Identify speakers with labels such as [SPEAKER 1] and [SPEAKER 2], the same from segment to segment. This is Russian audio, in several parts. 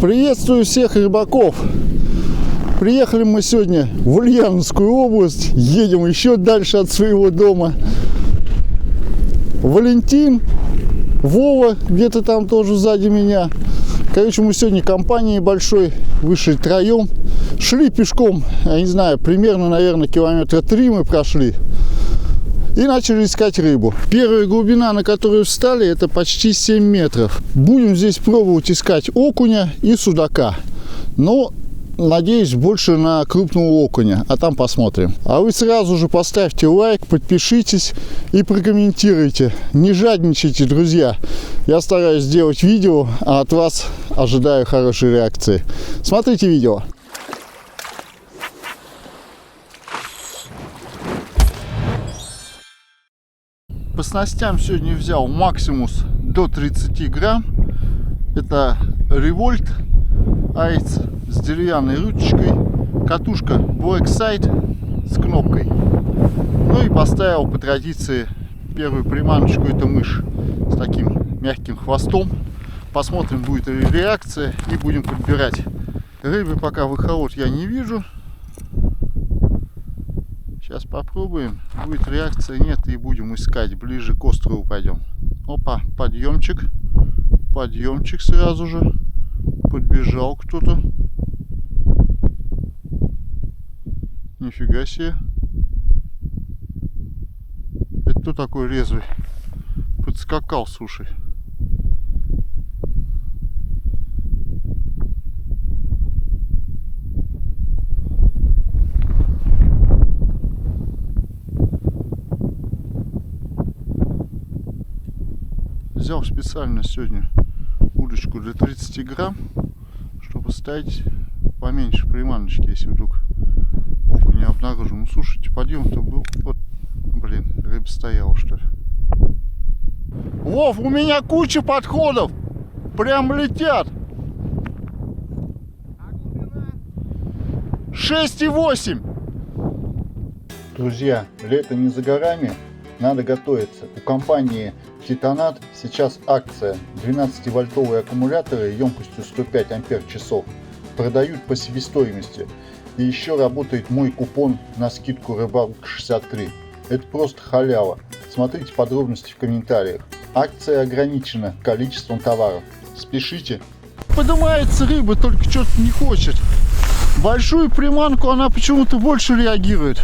[SPEAKER 1] Приветствую всех рыбаков! Приехали мы сегодня в Ульяновскую область, едем еще дальше от своего дома. Валентин, Вова где-то там тоже сзади меня. Короче, мы сегодня компанией большой вышли втроем. Шли пешком, я не знаю, примерно, наверное, километра 3 мы прошли. И начали искать рыбу. Первая глубина, на которую встали, это почти 7 метров. Будем здесь пробовать искать окуня и судака. Но, надеюсь, больше на крупного окуня. А там посмотрим. А вы сразу же поставьте лайк, подпишитесь и прокомментируйте. Не жадничайте, друзья. Я стараюсь сделать видео, а от вас ожидаю хорошей реакции. Смотрите видео. По снастям сегодня взял Максимус до 30 грамм. Это Револьт Айц с деревянной ручкой. Катушка Black Side с кнопкой. Ну и поставил по традиции первую приманочку. Это мышь с таким мягким хвостом. Посмотрим, будет ли реакция, и будем подбирать. Рыбы пока в эхолот я не вижу. Сейчас попробуем, будет реакция, нет, и будем искать, ближе к острову пойдем. Опа, подъемчик, подъемчик сразу же, подбежал кто-то. Нифига себе. Это кто такой резвый? Подскакал, слушай. Взял специально сегодня удочку для 30 грамм, чтобы ставить поменьше приманочки, если вдруг окуня обнаружим. Ну слушайте, подъем-то был. Вот, блин, рыба стояла, что ли. Вов, у меня куча подходов! Прям летят! 6,8! Друзья, лето не за горами, надо готовиться. У компании Титанат сейчас акция. 12-вольтовые аккумуляторы емкостью 105 ампер-часов продают по себестоимости. И еще работает мой купон на скидку Рыбалка 63. Это просто халява. Смотрите подробности в комментариях. Акция ограничена количеством товаров. Спешите. Поднимается рыба, только что-то не хочет. Большую приманку она почему-то больше реагирует.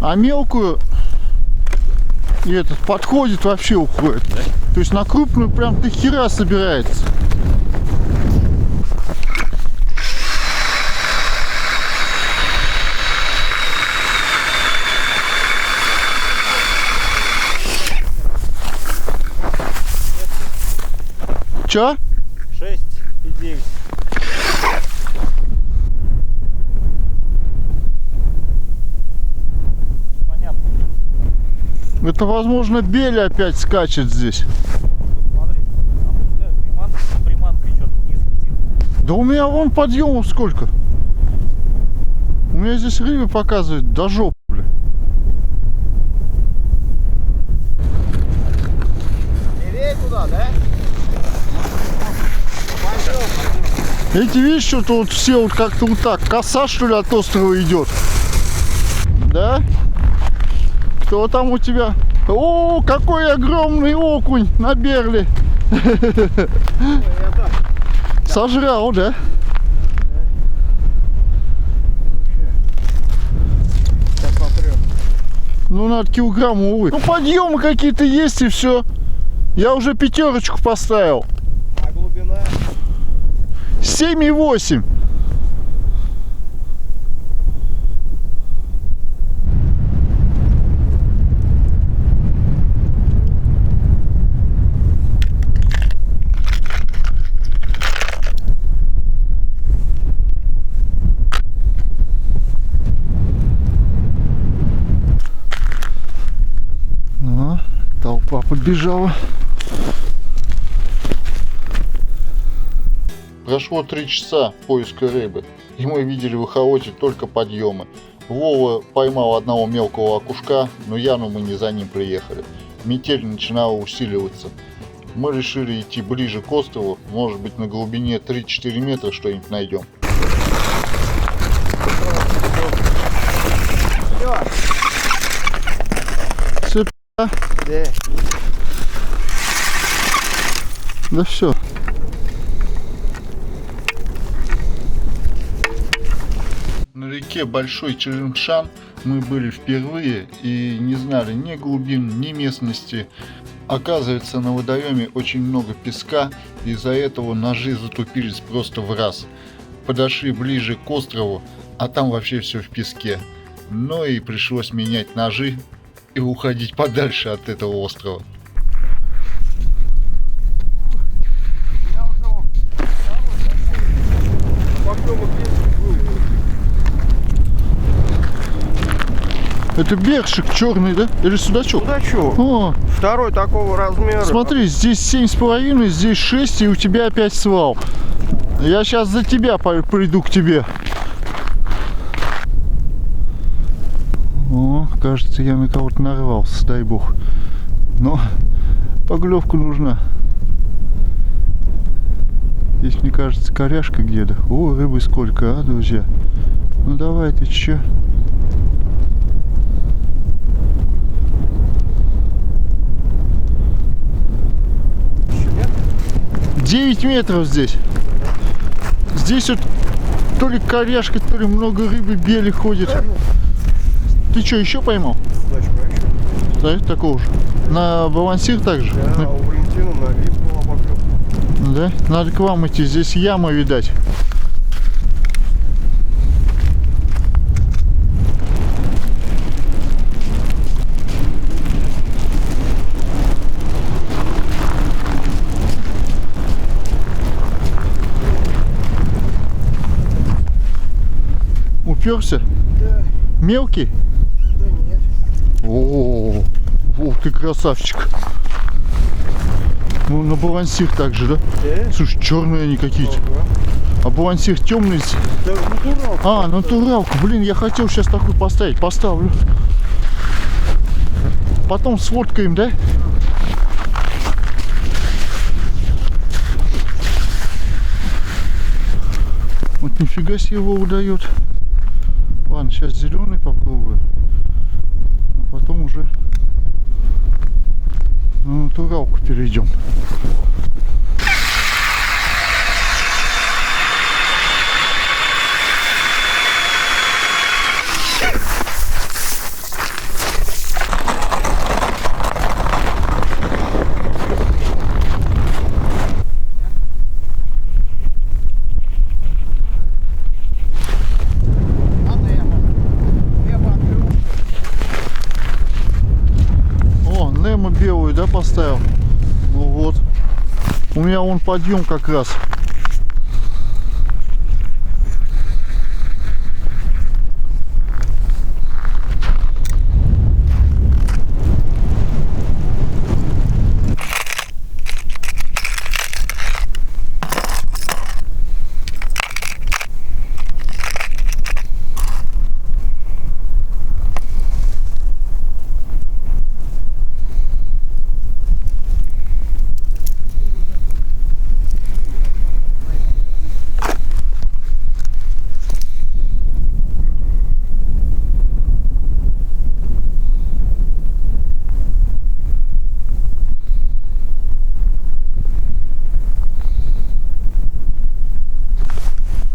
[SPEAKER 1] А мелкую... И этот подходит, вообще уходит. Да? То есть на крупную прям до хера собирается. Чё?
[SPEAKER 2] 6,9.
[SPEAKER 1] Это, возможно, бель опять скачет здесь.
[SPEAKER 2] Смотри, опускаю приманку, приманка что-то вниз летит.
[SPEAKER 1] Да у меня вон подъемов сколько. У меня здесь рыбы показывает до жопы, бля.
[SPEAKER 2] Левее туда, да?
[SPEAKER 1] Эти, видишь, что-то вот все вот как-то вот так. Коса, что ли, от острова идет. Да? Кто там у тебя? О, какой огромный окунь на берле. Сожрал, да? Ну, надо килограммовый. Ну, подъемы какие-то есть, и все. Я уже 5 поставил.
[SPEAKER 2] А глубина?
[SPEAKER 1] 7,8. Толпа подбежала. Прошло 3 часа поиска рыбы, и мы видели в эхолоте только подъемы. Вова поймал одного мелкого окушка, но явно мы не за ним приехали. Метель начинала усиливаться. Мы решили идти ближе к острову, может быть на глубине 3-4 метра что-нибудь найдем. Все,
[SPEAKER 3] Да.
[SPEAKER 1] да все. На реке Большой Черемшан мы были впервые и не знали ни глубин, ни местности. Оказывается, на водоеме очень много песка, из-за этого ножи затупились просто в раз. Подошли ближе к острову, а там вообще все в песке. Ну и пришлось менять ножи и уходить подальше от этого острова. Это бершик черный, да? Или судачок?
[SPEAKER 3] Судачок.
[SPEAKER 1] О,
[SPEAKER 3] Второй такого размера.
[SPEAKER 1] смотри, здесь 7,5, здесь 6, и у тебя опять свал. Я сейчас за тебя приду к тебе. О, кажется, я на кого-то нарвался, дай бог. Но поклевка нужна. Здесь, мне кажется, коряшка где-то. О, рыбы сколько, а, друзья? Ну давай, ты че?
[SPEAKER 3] Нет?
[SPEAKER 1] 9 метров здесь. Здесь вот то ли коряшка, то ли много рыбы бели ходит. Ты что, еще поймал?
[SPEAKER 3] Судачка еще.
[SPEAKER 1] Да, такого же. На балансир также?
[SPEAKER 3] Да, у Валентина на вип была поклевка.
[SPEAKER 1] Да? Надо к вам идти, здесь яма, видать. Уперся?
[SPEAKER 3] Да.
[SPEAKER 1] Мелкий?
[SPEAKER 3] Да нет.
[SPEAKER 1] О, ты красавчик. Ну, на балансир также, да?
[SPEAKER 3] Да?
[SPEAKER 1] Слушай, черные они какие-то.
[SPEAKER 3] Ага.
[SPEAKER 1] А балансир темный.
[SPEAKER 3] Да, натуралка.
[SPEAKER 1] А, натуралку. Блин, я хотел сейчас такой поставить. Поставлю. Потом сфоткаем, да? Вот нифига себе его удает. Ладно, сейчас зеленый попробую. А потом уже на натуралку перейдем. О, Немо белую, да, поставил? Ну вот. У меня вон подъем как раз.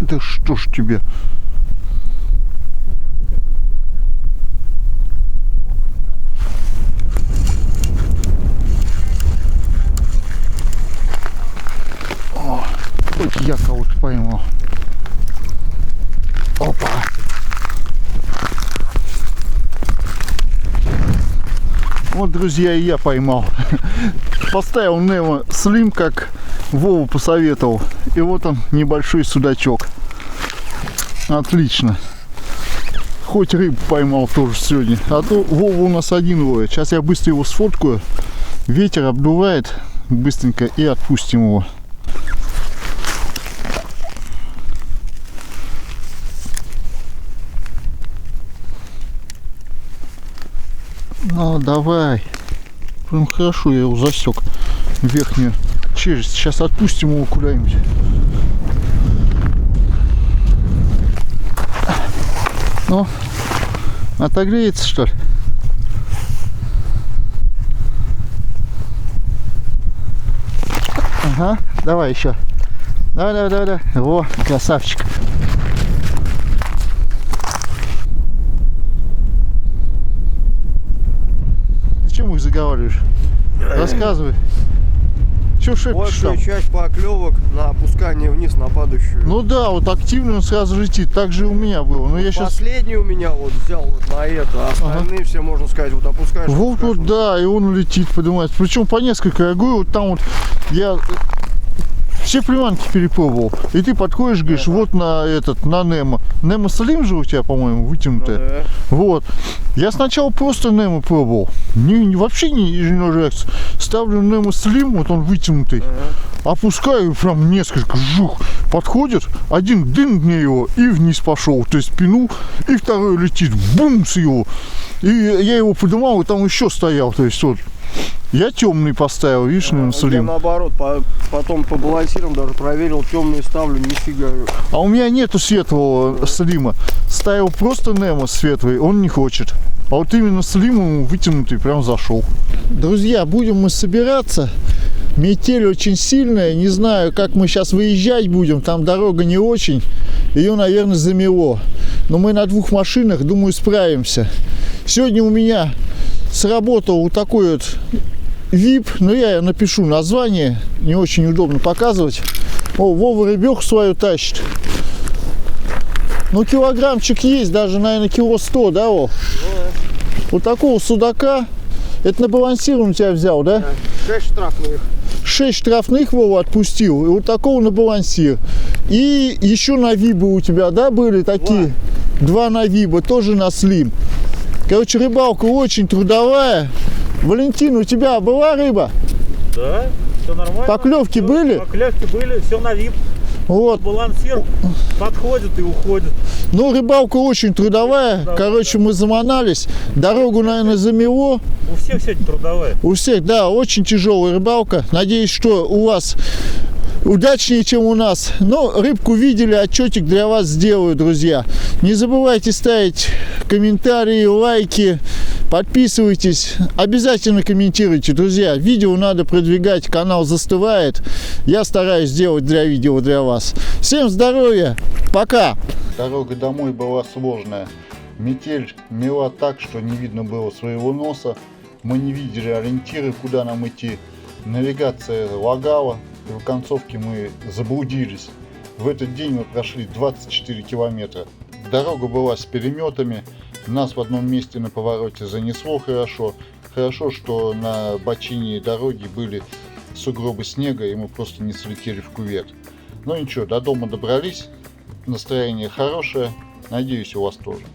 [SPEAKER 1] Да что ж тебе? О, хоть я кого-то поймал. Опа! Вот, друзья, и я поймал. Поставил Немо Слим, как Вова посоветовал. И вот он, небольшой судачок. Отлично. Хоть рыбу поймал тоже сегодня. А то Вова у нас один ловит. Сейчас я быстро его сфоткаю. Ветер обдувает быстренько и отпустим его. Ну, давай. Прям хорошо я его засек. верхнюю челюсть. Сейчас отпустим его куда-нибудь. Ну, отогреется, что ли? Ага, давай еще. Давай. Во, красавчик. Ты чем их заговариваешь? Рассказывай. Че шепчешь там?
[SPEAKER 3] Большая часть поклевок на опускание вниз на падающую.
[SPEAKER 1] Ну да, вот активно он сразу летит. Так же и у меня было. Но я сейчас...
[SPEAKER 3] Последний у меня вот взял вот на это, а остальные все, можно сказать, вот опускаешь.
[SPEAKER 1] Вот,
[SPEAKER 3] опускаешь,
[SPEAKER 1] вот, да, и он летит, поднимается. Причем по несколько. Я говорю, вот там вот я все приманки перепробовал. И ты подходишь, говоришь, вот на этот, на Немо. Немо Слим же у тебя, по-моему, вытянутая.
[SPEAKER 3] Ну, да.
[SPEAKER 1] Вот. Я сначала просто Немо пробовал. Вообще не нравится. Ставлю Немо Слим, вот он вытянутый. Опускаю, прям несколько, жух, подходит, один дын мне его и вниз пошел, то есть пинул, и второй летит, бум, с его. И я его поднимал, и там еще стоял, то есть вот. Я темный поставил, видишь, Немо
[SPEAKER 3] Я
[SPEAKER 1] Слим.
[SPEAKER 3] наоборот, потом по балансирам даже проверил, темные ставлю, нифига.
[SPEAKER 1] А у меня нету светлого Слима. Ставил просто Немо светлый, он не хочет. А вот именно Слим вытянутый прям зашел. Друзья, будем мы собираться. Метель очень сильная, не знаю, как мы сейчас выезжать будем, там дорога не очень, ее, наверное, замело. Но мы на двух машинах, думаю, справимся. Сегодня у меня сработал вот такой вот VIP, но я напишу название, не очень удобно показывать. О, Вова рыбеху свою тащит. Ну, килограммчик есть, даже, наверное, кило 100, да, Вов? Вот такого судака. Это на балансированном тебя взял, да?
[SPEAKER 3] 6 штрафных.
[SPEAKER 1] 6 штрафных Вова отпустил, и вот такого на балансир. И еще на вибы у тебя, да, были такие? 2 на виба, тоже на слим. Короче, рыбалка очень трудовая. Валентин, у тебя была рыба?
[SPEAKER 2] Да, все нормально.
[SPEAKER 1] Поклевки
[SPEAKER 2] Всё,
[SPEAKER 1] были?
[SPEAKER 2] Поклевки были, все на вип.
[SPEAKER 1] Вот.
[SPEAKER 2] Балансир подходит и уходит.
[SPEAKER 1] Ну, рыбалка очень трудовая.
[SPEAKER 2] Да,
[SPEAKER 1] Короче, мы заманались. Дорогу, наверное, замело.
[SPEAKER 2] У всех сегодня трудовая.
[SPEAKER 1] У всех, да, очень тяжелая рыбалка. Надеюсь, что у вас удачнее, чем у нас. Но рыбку видели, отчетик для вас сделаю, друзья. Не забывайте ставить комментарии, лайки, подписывайтесь. Обязательно комментируйте, друзья. Видео надо продвигать, канал застывает. Я стараюсь сделать видео для вас. Всем здоровья, пока! Дорога домой была сложная. Метель мела так, что не видно было своего носа. Мы не видели ориентиры, куда нам идти. Навигация лагала. И в концовке мы заблудились. В этот день мы прошли 24 километра. Дорога была с переметами. Нас в одном месте на повороте занесло хорошо. Хорошо, что на бочине дороги были сугробы снега, и мы просто не слетели в кювет. Ну ничего, до дома добрались. Настроение хорошее. Надеюсь, у вас тоже.